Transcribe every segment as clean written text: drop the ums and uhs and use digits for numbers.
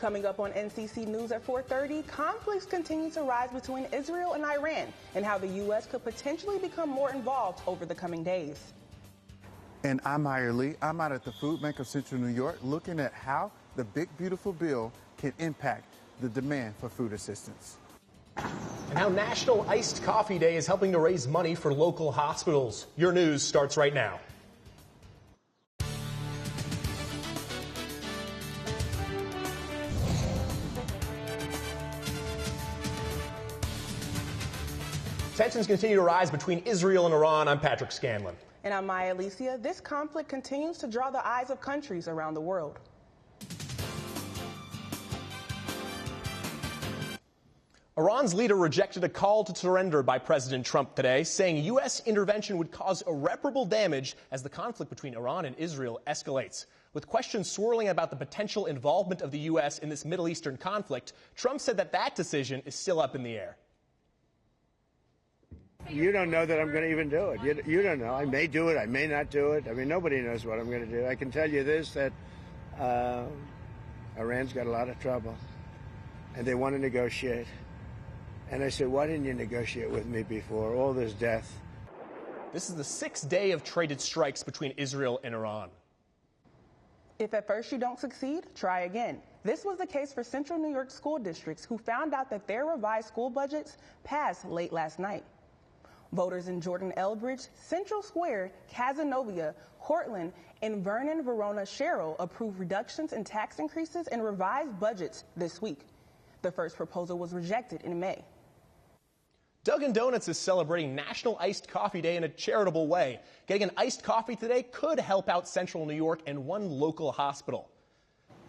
Coming up on NCC News at 4:30, conflicts continue to rise between Israel and Iran and how the U.S. could potentially become more involved over the coming days. And I'm Meyer Lee. I'm out at the Food Bank of Central New York looking at how the big, beautiful bill can impact the demand for food assistance. And how National Iced Coffee Day is helping to raise money for local hospitals. Your news starts right now. Tensions continue to rise between Israel and Iran. I'm Patrick Scanlon. And I'm Maya Alicia. This conflict continues to draw the eyes of countries around the world. Iran's leader rejected a call to surrender by President Trump today, saying U.S. intervention would cause irreparable damage as the conflict between Iran and Israel escalates. With questions swirling about the potential involvement of the U.S. in this Middle Eastern conflict, Trump said that decision is still up in the air. You don't know that I'm going to even do it. You don't know. I may do it. I may not do it. I mean, nobody knows what I'm going to do. I can tell you this, that Iran's got a lot of trouble, and they want to negotiate. And I said, why didn't you negotiate with me before? All this death. This is the sixth day of traded strikes between Israel and Iran. If at first you don't succeed, try again. This was the case for Central New York school districts who found out that their revised school budgets passed late last night. Voters in Jordan Elbridge, Central Square, Cazenovia, Cortland, and Vernon, Verona, Sherrill approved reductions in tax increases and revised budgets this week. The first proposal was rejected in May. Dunkin' Donuts is celebrating National Iced Coffee Day in a charitable way. Getting an iced coffee today could help out Central New York and one local hospital.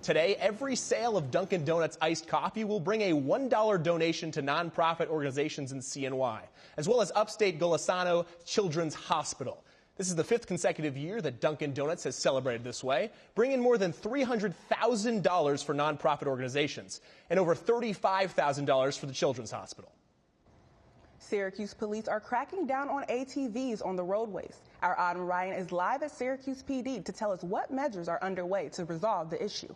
Today, every sale of Dunkin' Donuts iced coffee will bring a $1 donation to nonprofit organizations in CNY, as well as upstate Golisano Children's Hospital. This is the fifth consecutive year that Dunkin' Donuts has celebrated this way, bringing more than $300,000 for nonprofit organizations and over $35,000 for the Children's Hospital. Syracuse police are cracking down on ATVs on the roadways. Our Autumn Ryan is live at Syracuse PD to tell us what measures are underway to resolve the issue.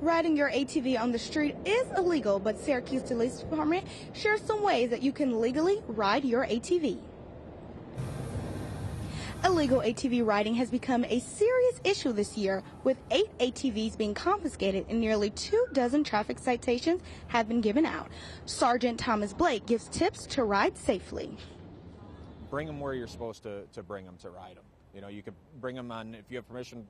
Riding your ATV on the street is illegal, but Syracuse Police Department shares some ways that you can legally ride your ATV. Illegal ATV riding has become a serious issue this year, with 8 ATVs being confiscated and nearly 24 traffic citations have been given out. Sergeant Thomas Blake gives tips to ride safely. Bring them where you're supposed to bring them to ride them. You know, you could bring them on, if you have permission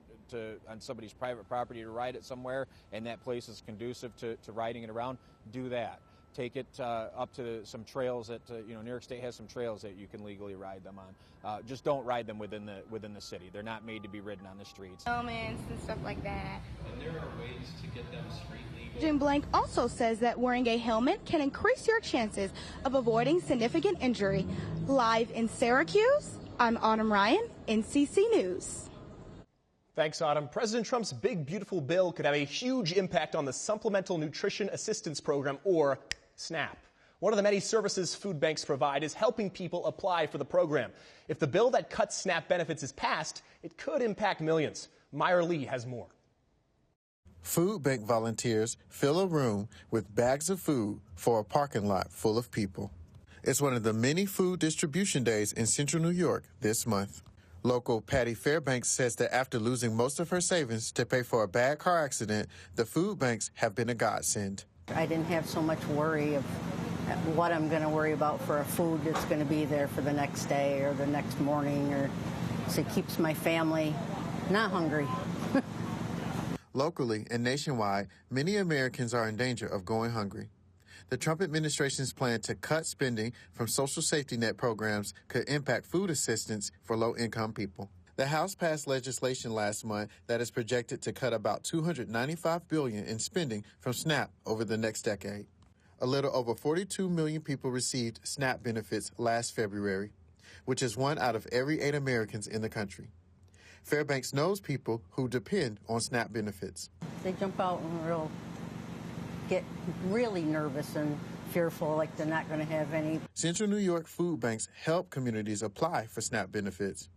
on somebody's private property to ride it somewhere and that place is conducive to riding it around, do that. Take it up to some trails that, New York State has some trails that you can legally ride them on. Just don't ride them within the city. They're not made to be ridden on the streets. Elements and stuff like that. And there are ways to get them street legal. Jim Blank also says that wearing a helmet can increase your chances of avoiding significant injury. Live in Syracuse, I'm Autumn Ryan, NCC News. Thanks, Autumn. President Trump's big, beautiful bill could have a huge impact on the Supplemental Nutrition Assistance Program, or SNAP. One of the many services food banks provide is helping people apply for the program. If the bill that cuts SNAP benefits is passed, it could impact millions. Meyer Lee has more. Food bank volunteers fill a room with bags of food for a parking lot full of people. It's one of the many food distribution days in Central New York this month. Local Patty Fairbanks says that after losing most of her savings to pay for a bad car accident, the food banks have been a godsend. I didn't have so much worry of what I'm going to worry about for a food that's going to be there for the next day or the next morning, so it keeps my family not hungry. Locally and nationwide, many Americans are in danger of going hungry. The Trump administration's plan to cut spending from social safety net programs could impact food assistance for low-income people. The House passed legislation last month that is projected to cut about $295 billion in spending from SNAP over the next decade. A little over 42 million people received SNAP benefits last February, which is 1 out of every 8 Americans in the country. Fairbanks knows people who depend on SNAP benefits. They jump out and get really nervous and fearful, like they're not going to have any. Central New York food banks help communities apply for SNAP benefits.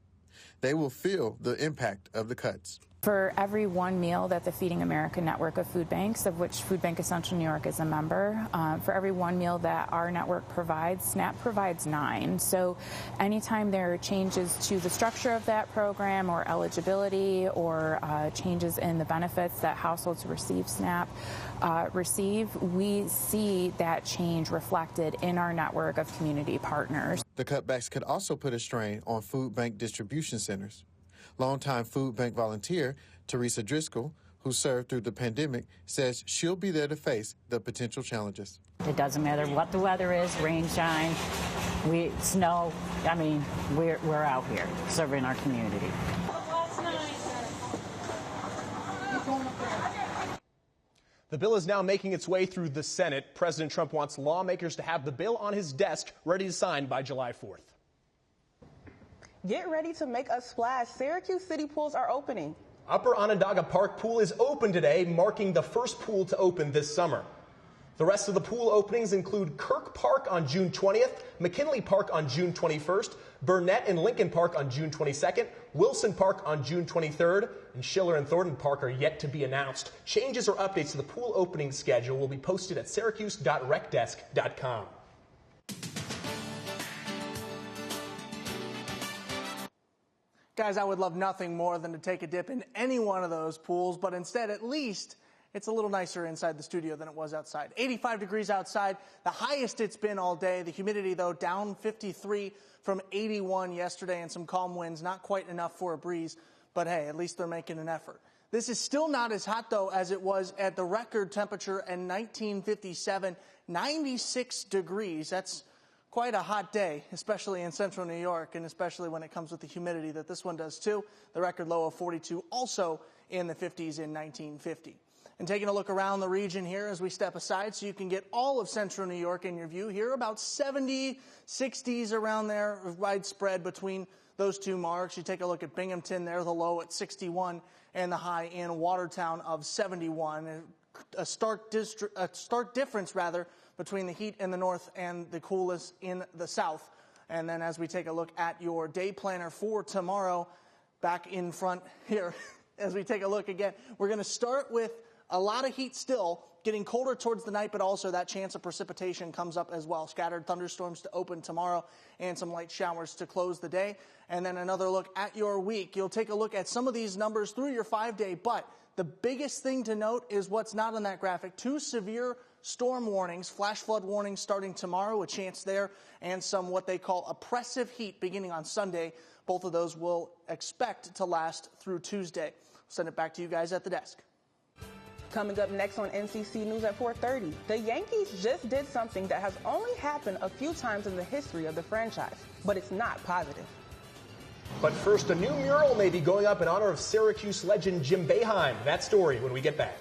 They will feel the impact of the cuts. For every one meal that the Feeding America network of food banks, of which Food Bank of Central New York is a member, for every one meal that our network provides, SNAP provides 9. So anytime there are changes to the structure of that program or eligibility or changes in the benefits that households who receive SNAP receive, we see that change reflected in our network of community partners. The cutbacks could also put a strain on food bank distribution centers. Longtime food bank volunteer Teresa Driscoll, who served through the pandemic, says she'll be there to face the potential challenges. It doesn't matter what the weather is, rain, shine, snow. I mean, we're out here serving our community. The bill is now making its way through the Senate. President Trump wants lawmakers to have the bill on his desk ready to sign by July 4th. Get ready to make a splash. Syracuse City pools are opening. Upper Onondaga Park Pool is open today, marking the first pool to open this summer. The rest of the pool openings include Kirk Park on June 20th, McKinley Park on June 21st, Burnett and Lincoln Park on June 22nd, Wilson Park on June 23rd, and Schiller and Thornton Park are yet to be announced. Changes or updates to the pool opening schedule will be posted at syracuse.recdesk.com. Guys, I would love nothing more than to take a dip in any one of those pools, but instead, at least, it's a little nicer inside the studio than it was outside. 85 degrees outside, the highest it's been all day. The humidity, though, down 53 from 81 yesterday, and some calm winds, not quite enough for a breeze, but hey, at least they're making an effort. This is still not as hot, though, as it was at the record temperature in 1957, 96 degrees. That's quite a hot day, especially in central New York, and especially when it comes with the humidity that this one does too. The record low of 42 also in the 50s in 1950. And taking a look around the region here as we step aside so you can get all of central New York in your view here, about 70, 60s around there, widespread between those two marks. You take a look at Binghamton there, the low at 61 and the high in Watertown of 71. A stark difference between the heat in the north and the coolest in the south. And then as we take a look at your day planner for tomorrow, back in front here, as we take a look again, we're going to start with a lot of heat still, getting colder towards the night, but also that chance of precipitation comes up as well. Scattered thunderstorms to open tomorrow and some light showers to close the day. And then another look at your week. You'll take a look at some of these numbers through your 5-day, but the biggest thing to note is what's not on that graphic. 2 severe storm warnings, flash flood warnings starting tomorrow, a chance there, and some what they call oppressive heat beginning on Sunday. Both of those will expect to last through Tuesday. I'll send it back to you guys at the desk. Coming up next on NCC News at 4:30, the Yankees just did something that has only happened a few times in the history of the franchise, but it's not positive. But first, a new mural may be going up in honor of Syracuse legend Jim Boeheim. That story when we get back.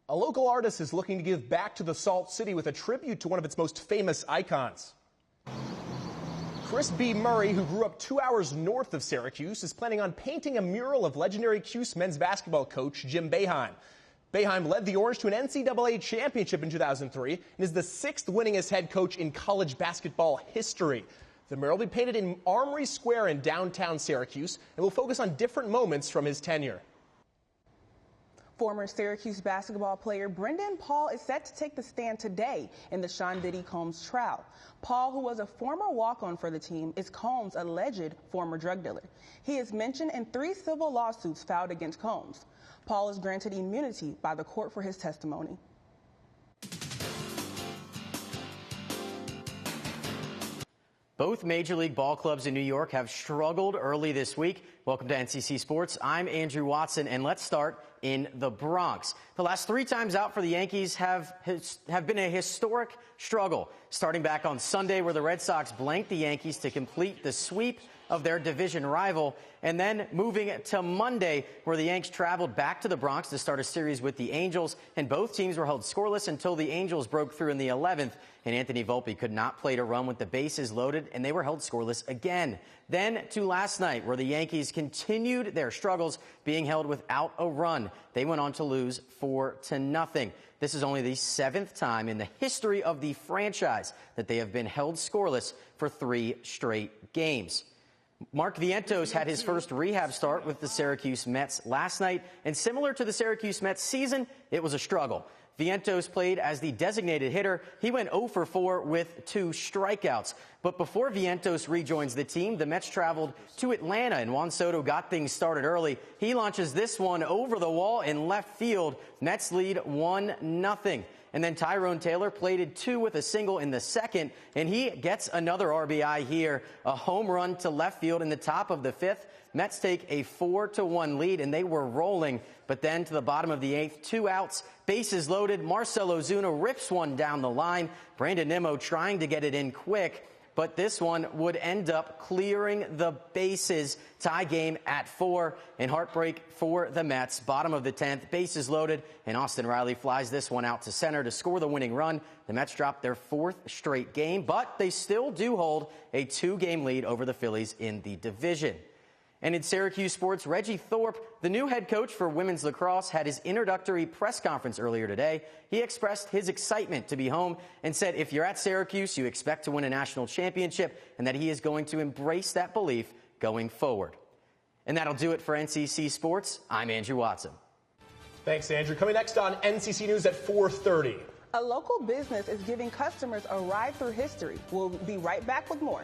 A local artist is looking to give back to the Salt City with a tribute to one of its most famous icons. Chris B. Murray, who grew up 2 hours north of Syracuse, is planning on painting a mural of legendary Cuse men's basketball coach Jim Boeheim. Boeheim led the Orange to an NCAA championship in 2003 and is the 6th winningest head coach in college basketball history. The mural will be painted in Armory Square in downtown Syracuse and will focus on different moments from his tenure. Former Syracuse basketball player Brendan Paul is set to take the stand today in the Sean Diddy Combs trial. Paul, who was a former walk-on for the team, is Combs' alleged former drug dealer. He is mentioned in 3 civil lawsuits filed against Combs. Paul is granted immunity by the court for his testimony. Both Major League ball clubs in New York have struggled early this week. Welcome to NCC Sports. I'm Andrew Watson, and let's start in the Bronx. The last 3 times out for the Yankees have been a historic struggle, starting back on Sunday where the Red Sox blanked the Yankees to complete the sweep of their division rival, and then moving to Monday where the Yanks traveled back to the Bronx to start a series with the Angels, and both teams were held scoreless until the Angels broke through in the 11th, and Anthony Volpe could not play to run with the bases loaded, and they were held scoreless again. Then to last night where the Yankees continued their struggles, being held without a run. They went on to lose 4-0. This is only the 7th time in the history of the franchise that they have been held scoreless for 3 straight games. Mark Vientos had his first rehab start with the Syracuse Mets last night, and similar to the Syracuse Mets season, it was a struggle. Vientos played as the designated hitter. He went 0 for 4 with 2 strikeouts. But before Vientos rejoins the team, the Mets traveled to Atlanta, and Juan Soto got things started early. He launches this one over the wall in left field. Mets lead 1-0. And then Tyrone Taylor plated 2 with a single in the second, and he gets another RBI here, a home run to left field in the top of the 5th. Mets take a 4-1 lead, and they were rolling. But then to the bottom of the 8th, 2 outs, bases loaded. Marcell Ozuna rips one down the line. Brandon Nimmo trying to get it in quick, but this one would end up clearing the bases. Tie game at 4, and heartbreak for the Mets. Bottom of the 10th, bases loaded, and Austin Riley flies this one out to center to score the winning run. The Mets drop their 4th straight game, but they still do hold a 2-game lead over the Phillies in the division. And in Syracuse sports, Reggie Thorpe, the new head coach for women's lacrosse, had his introductory press conference earlier today. He expressed his excitement to be home and said if you're at Syracuse, you expect to win a national championship, and that he is going to embrace that belief going forward. And that'll do it for NCC Sports. I'm Andrew Watson. Thanks, Andrew. Coming next on NCC News at 4:30. A local business is giving customers a ride through history. We'll be right back with more.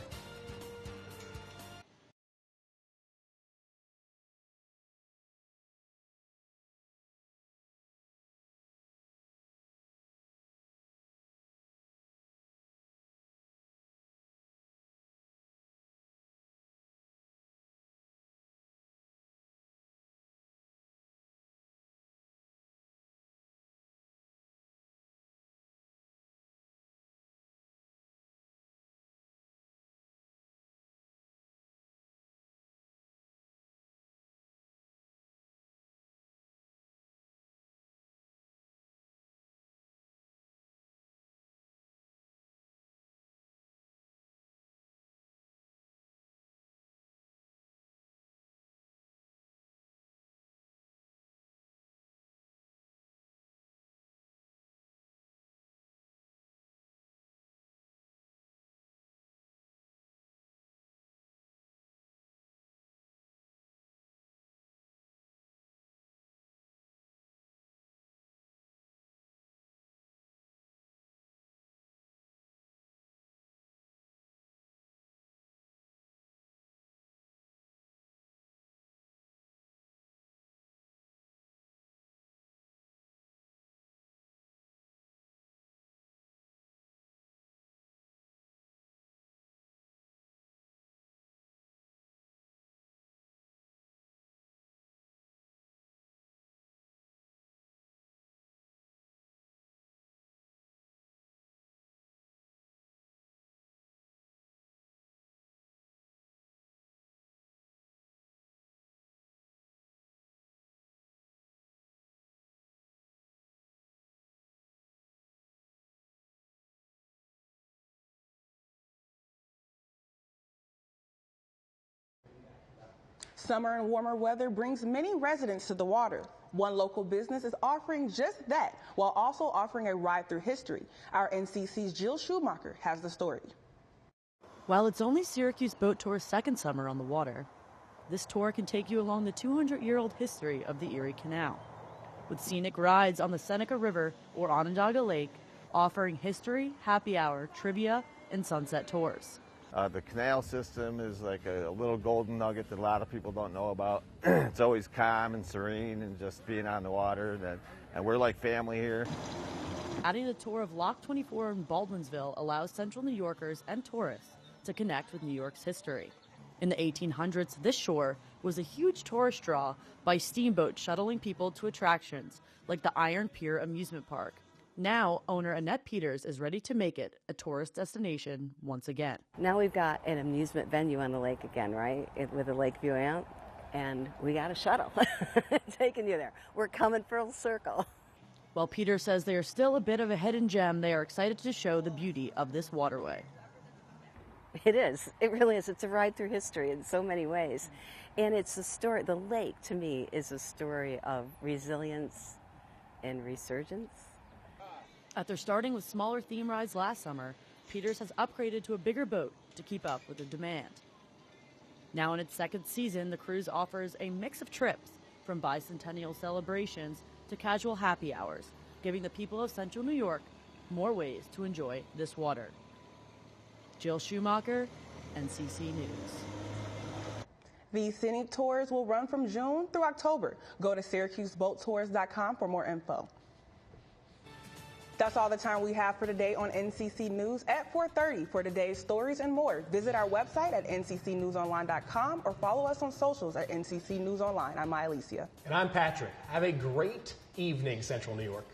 Summer and warmer weather brings many residents to the water. One local business is offering just that while also offering a ride through history. Our NCC's Jill Schumacher has the story. While it's only Syracuse Boat Tour's second summer on the water, this tour can take you along the 200-year-old history of the Erie Canal, with scenic rides on the Seneca River or Onondaga Lake, offering history, happy hour, trivia, and sunset tours. The canal system is like a little golden nugget that a lot of people don't know about. It's always calm and serene and just being on the water, and we're like family here. Adding a tour of Lock 24 in Baldwinsville allows Central New Yorkers and tourists to connect with New York's history. In the 1800s, this shore was a huge tourist draw by steamboats shuttling people to attractions like the Iron Pier amusement park. Now, owner Annette Peters is ready to make it a tourist destination once again. Now we've got an amusement venue on the lake again, right? With a lake view out, and we got a shuttle taking you there. We're coming full circle. While Peters says they are still a bit of a hidden gem, they are excited to show the beauty of this waterway. It is. It really is. It's a ride through history in so many ways. And it's a story, the lake to me is a story of resilience and resurgence. After starting with smaller theme rides last summer, Peters has upgraded to a bigger boat to keep up with the demand. Now in its second season, the cruise offers a mix of trips from bicentennial celebrations to casual happy hours, giving the people of Central New York more ways to enjoy this water. Jill Schumacher, NCC News. These scenic tours will run from June through October. Go to SyracuseBoatTours.com for more info. That's all the time we have for today on NCC News at 4:30. For today's stories and more, visit our website at nccnewsonline.com or follow us on socials at NCC News Online. I'm Alicia. And I'm Patrick. Have a great evening, Central New York.